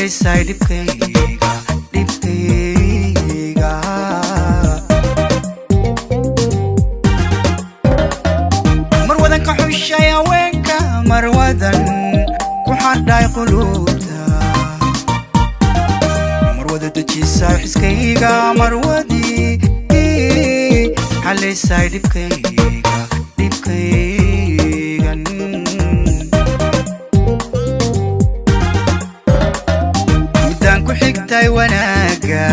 xalaysay dhibkayga marwadan ka xushay haweenka marwadan ku xardhay qulubta marwada dejisay xiskayga marwadii xalaysay dhibkayga midaan ku xigtay wanaaga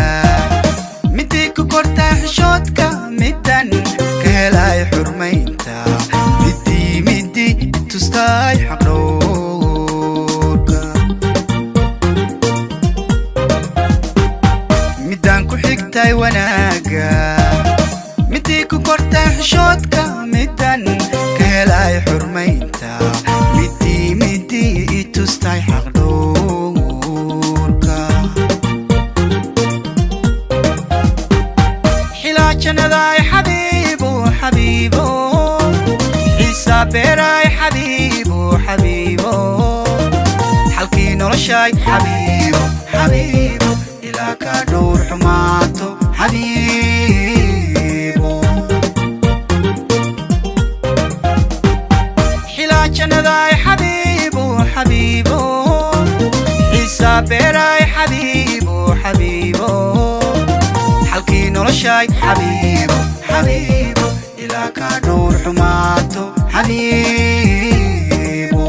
midii ku kortay xishoodka midaan ka helay xurmaynta midii tustay xaqdhowrka midaan ku xigtay wanaaga midii ku kortay xishoodka midaan ka helay xurmaynta midii tustay xaqdhowrka xilaajanadaay xabiibo xiisaabeeraay xabiibo xalkii noloshaay xabiibo ilaa ka dhowr xumaato xabiibo xilaajanadaay xabiibo xiisaabeeraay xabiibo xalkii noloshaay xabiibo ilaa ka dhowr xumaato xabiibo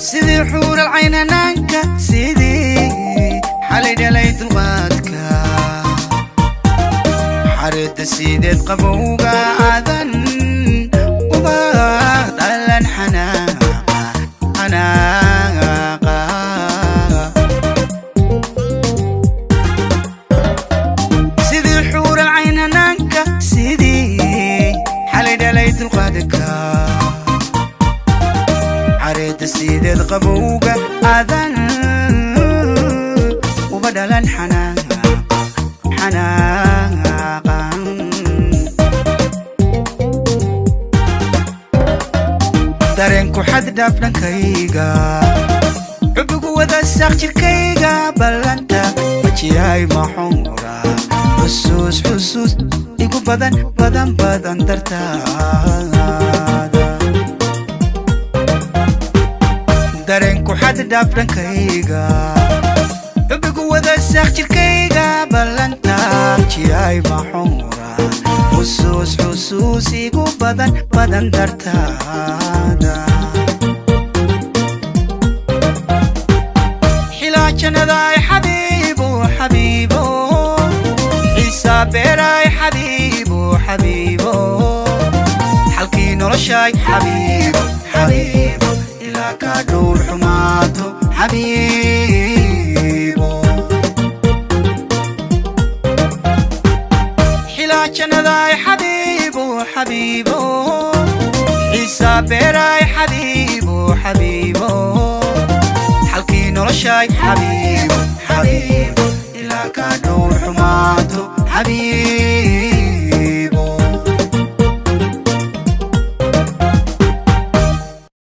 sidii xuur alcaynanaanka sidii xalay dhalay dulqaadka xareedda sideed qabowga aadan uba dhalan xanaaqa sidii xuur alcaynanaanka sidii xalay dhalay dulqaadka xareedda sideed qabowga aadan uba dhalan xanaaqa dareenku xad dhaaf dhankayga xubigu wada saaq jirkayga ballanta wajihay maxuura xusuus igu badan dartaada dareenku xad dhaaf dhankayga xubigu wada saaq jirkayga ballanta wajihay maxuura xusuus igu badan dartaada xilaajanadaay xabiibo xiisaabeeraay xabiibo xalkii noloshaay xabiibo ilaa ka dhowr xumaato xabiibo xilaajanadaay xabiibo xiisaabeeraay xabiibo xalkii noloshaay xabiibo ilaa ka dhowr xumaato xabiibo